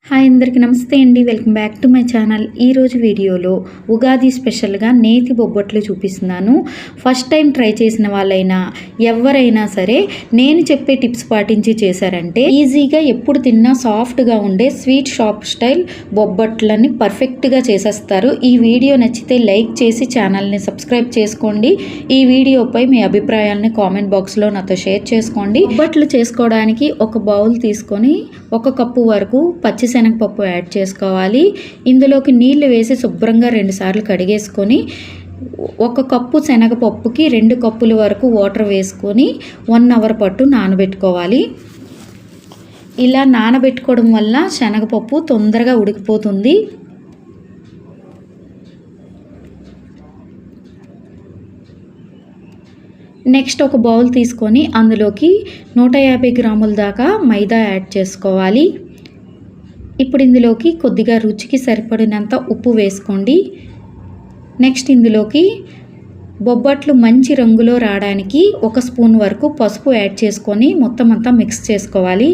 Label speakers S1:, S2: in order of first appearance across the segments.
S1: Hi అందరికీ నమస్తే అండి. Welcome back to my channel. ఈరోజు వీడియోలో ఉగాది స్పెషల్గా నేతి బొబ్బట్లు చూపిస్తున్నాను. ఫస్ట్ టైం ట్రై చేసిన వాళ్ళైనా ఎవరైనా సరే నేను చెప్పే టిప్స్ పాటించి చేశారంటే ఈజీగా ఎప్పుడు తిన్నా సాఫ్ట్గా ఉండే స్వీట్ షాప్ స్టైల్ బొబ్బట్లని పర్ఫెక్ట్గా చేసేస్తారు. ఈ వీడియో నచ్చితే లైక్ చేసి ఛానల్ని సబ్స్క్రైబ్ చేసుకోండి. ఈ వీడియోపై మీ అభిప్రాయాలని కామెంట్ బాక్స్లో నాతో షేర్ చేసుకోండి. బొబ్బట్లు చేసుకోవడానికి ఒక బౌల్ తీసుకొని 1 కప్పు వరకు పచ్చిశనగపప్పు యాడ్ చేసుకోవాలి. ఇందులోకి నీళ్లు వేసి శుభ్రంగా 2 సార్లు కడిగేసుకొని 1 కప్పు శనగపప్పుకి 2 కప్పుల వరకు వాటర్ వేసుకొని 1 అవర్ పట్టు నానబెట్టుకోవాలి. ఇలా నానబెట్టుకోవడం వల్ల శనగపప్పు తొందరగా ఉడికిపోతుంది. నెక్స్ట్ ఒక బౌల్ తీసుకొని అందులోకి 150 గ్రాముల దాకా మైదా యాడ్ చేసుకోవాలి. ఇప్పుడు ఇందులోకి కొద్దిగా రుచికి సరిపడినంత ఉప్పు వేసుకోండి. నెక్స్ట్ ఇందులోకి బొబ్బట్లు మంచి రంగులో రావడానికి 1 స్పూన్ వరకు పసుపు యాడ్ చేసుకొని మొత్తం అంతా మిక్స్ చేసుకోవాలి.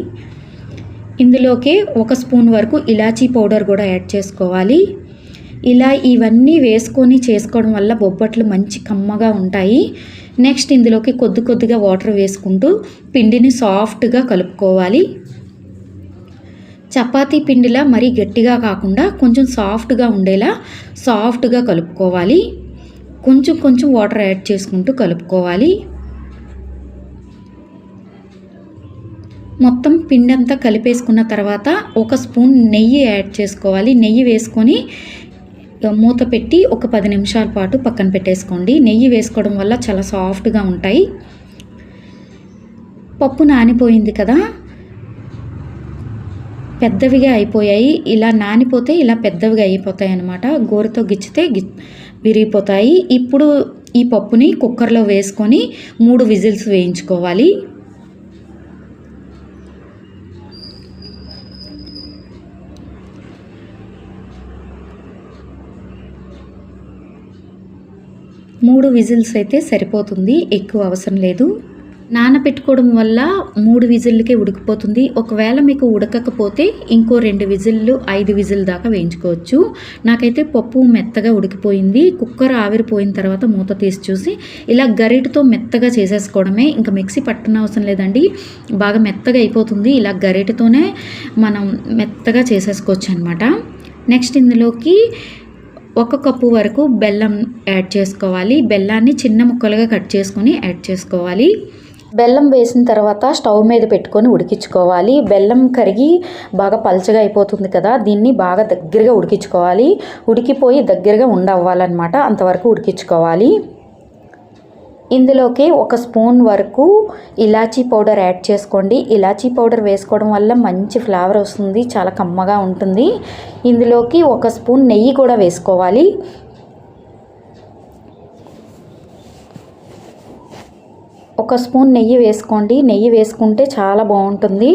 S1: ఇందులోకి 1 స్పూన్ వరకు ఇలాచీ పౌడర్ కూడా యాడ్ చేసుకోవాలి. ఇలా ఇవన్నీ వేసుకొని చేసుకోవడం వల్ల బొబ్బట్లు మంచి కమ్మగా ఉంటాయి. నెక్స్ట్ ఇందులోకి కొద్దిగా వాటర్ వేసుకుంటూ పిండిని సాఫ్ట్గా కలుపుకోవాలి. చపాతీ పిండిలా మరీ గట్టిగా కాకుండా కొంచెం సాఫ్ట్గా ఉండేలా సాఫ్ట్గా కలుపుకోవాలి. కొంచెం వాటర్ యాడ్ చేసుకుంటూ కలుపుకోవాలి. మొత్తం పిండి అంతా కలిపేసుకున్న తర్వాత 1 స్పూన్ నెయ్యి యాడ్ చేసుకోవాలి. నెయ్యి వేసుకొని మూత పెట్టి ఒక 10 నిమిషాల పాటు పక్కన పెట్టేసుకోండి. నెయ్యి వేసుకోవడం వల్ల చాలా సాఫ్ట్గా ఉంటాయి. పప్పు నానిపోయింది కదా, పెద్దవిగా అయిపోయాయి. ఇలా నానిపోతే ఇలా పెద్దవిగా అయిపోతాయి అన్నమాట. గోరుతో గిచ్చితే విరిగిపోతాయి. ఇప్పుడు ఈ పప్పుని కుక్కర్లో వేసుకొని 3 విజిల్స్ వేయించుకోవాలి. మూడు విజిల్స్ అయితే సరిపోతుంది, ఎక్కువ అవసరం లేదు. నానబెట్టుకోవడం వల్ల 3 విజిల్కే ఉడికిపోతుంది. ఒకవేళ మీకు ఉడకకపోతే ఇంకో 2 విజిల్లు 5 విజిల్ దాకా వేయించుకోవచ్చు. నాకైతే పప్పు మెత్తగా ఉడికిపోయింది. కుక్కర్ ఆవిరిపోయిన తర్వాత మూత తీసి చూసి ఇలా గరిటతో మెత్తగా చేసేసుకోవడమే. ఇంకా మిక్సీ పట్టనవసరం లేదండి, బాగా మెత్తగా అయిపోతుంది. ఇలా గరిటతోనే మనం మెత్తగా చేసేసుకోవచ్చు అనమాట. నెక్స్ట్ ఇందులోకి 1 కప్పు వరకు బెల్లం యాడ్ చేసుకోవాలి. బెల్లాన్ని చిన్న ముక్కలుగా కట్ చేసుకొని యాడ్ చేసుకోవాలి. బెల్లం వేసిన తర్వాత స్టవ్ మీద పెట్టుకొని ఉడికించుకోవాలి. బెల్లం కరిగి బాగా పల్చగా అయిపోతుంది కదా, దీన్ని బాగా దగ్గరగా ఉడికించుకోవాలి. ఉడికిపోయి దగ్గరగా ఉండవ్వాలన్నమాట, అంతవరకు ఉడికించుకోవాలి. ఇందులోకి 1 స్పూన్ వరకు ఇలాచీ పౌడర్ యాడ్ చేసుకోండి. ఇలాచీ పౌడర్ వేసుకోవడం వల్ల మంచి ఫ్లేవర్ వస్తుంది, చాలా కమ్మగా ఉంటుంది. ఇందులోకి 1 స్పూన్ నెయ్యి కూడా వేసుకోవాలి. ఒక స్పూన్ నెయ్యి వేసుకోండి. నెయ్యి వేసుకుంటే చాలా బాగుంటుంది.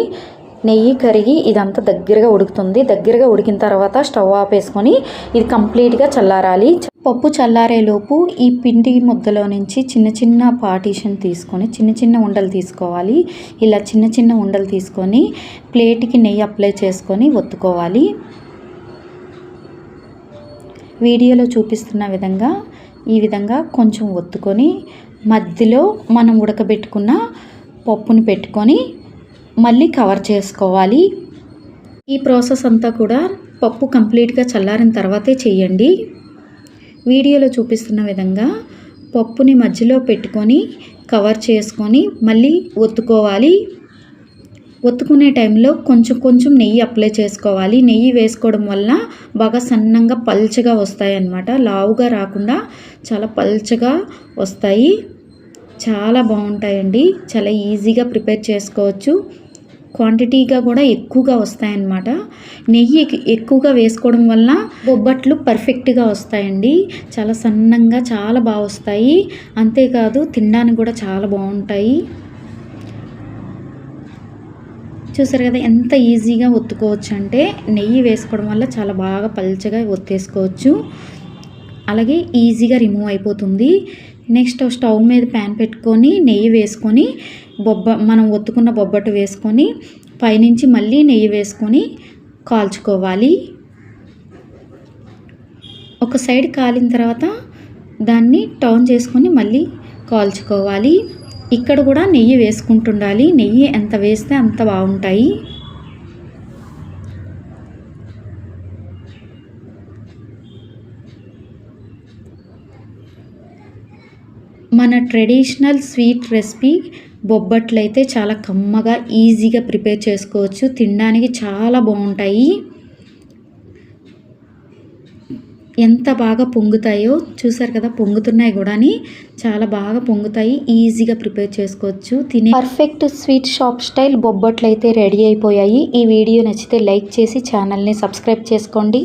S1: నెయ్యి కరిగి ఇదంతా దగ్గరగా ఉడుకుతుంది. దగ్గరగా ఉడికిన తర్వాత స్టవ్ ఆపేసుకొని ఇది కంప్లీట్గా చల్లారాలి. పప్పు చల్లారేలోపు ఈ పిండి ముద్దలో నుంచి చిన్న పార్టీషన్ తీసుకొని చిన్న ఉండలు తీసుకోవాలి. ఇలా చిన్న ఉండలు తీసుకొని ప్లేట్కి నెయ్యి అప్లై చేసుకొని ఒత్తుకోవాలి. వీడియోలో చూపిస్తున్న విధంగా ఈ విధంగా కొంచెం ఒత్తుకొని మధ్యలో మనం ఉడకబెట్టుకున్న పప్పుని పెట్టుకొని మళ్ళీ కవర్ చేసుకోవాలి. ఈ ప్రాసెస్ అంతా కూడా పప్పు కంప్లీట్గా చల్లారిన తర్వాతే చేయండి. వీడియోలో చూపిస్తున్న విధంగా పప్పుని మధ్యలో పెట్టుకొని కవర్ చేసుకొని మళ్ళీ ఒత్తుకోవాలి. ఒత్తుకునే టైంలో కొంచెం నెయ్యి అప్లై చేసుకోవాలి. నెయ్యి వేసుకోవడం వల్ల బాగా సన్నంగా పల్చగా వస్తాయి అన్నమాట. లావుగా రాకుండా చాలా పల్చగా వస్తాయి. చాలా బాగుంటాయండి. చాలా ఈజీగా ప్రిపేర్ చేసుకోవచ్చు. క్వాంటిటీగా కూడా ఎక్కువగా వస్తాయన్నమాట. నెయ్యి ఎక్కువగా వేసుకోవడం వల్ల బొబ్బట్లు పర్ఫెక్ట్గా వస్తాయండి. చాలా సన్నంగా చాలా బాగా వస్తాయి. అంతేకాదు తినడానికి కూడా చాలా బాగుంటాయి. చూసారు కదా ఎంత ఈజీగా ఒత్తుకోవచ్చు అంటే, నెయ్యి వేసుకోవడం వల్ల చాలా బాగా పల్చగా ఒత్తేసుకోవచ్చు. అలాగే ఈజీగా రిమూవ్ అయిపోతుంది. నెక్స్ట్ స్టవ్ మీద ప్యాన్ పెట్టుకొని నెయ్యి వేసుకొని మనం ఒత్తుకున్న బొబ్బట్టు వేసుకొని పైనుంచి మళ్ళీ నెయ్యి వేసుకొని కాల్చుకోవాలి. ఒక సైడ్ కాలిన తర్వాత దాన్ని టర్న్ చేసుకొని మళ్ళీ కాల్చుకోవాలి. ఇక్కడ కూడా నెయ్యి వేసుకుంటుండాలి. నెయ్యి ఎంత వేస్తే అంత బాగుంటాయి. మన ట్రెడిషనల్ స్వీట్ రెసిపీ బొబ్బట్లు అయితే చాలా కమ్మగా ఈజీగా ప్రిపేర్ చేసుకోవచ్చు. తినడానికి చాలా బాగుంటాయి. ఎంత బాగా పొంగుతాయో చూసారు కదా, పొంగుతున్నాయి కూడాని, చాలా బాగా పొంగుతాయి. ఈజీగా ప్రిపేర్ చేసుకోవచ్చు. తినే పర్ఫెక్ట్ స్వీట్ షాప్ స్టైల్ బొబ్బట్లు అయితే రెడీ అయిపోయాయి. ఈ వీడియో నచ్చితే లైక్ చేసి ఛానల్ని సబ్స్క్రైబ్ చేసుకోండి.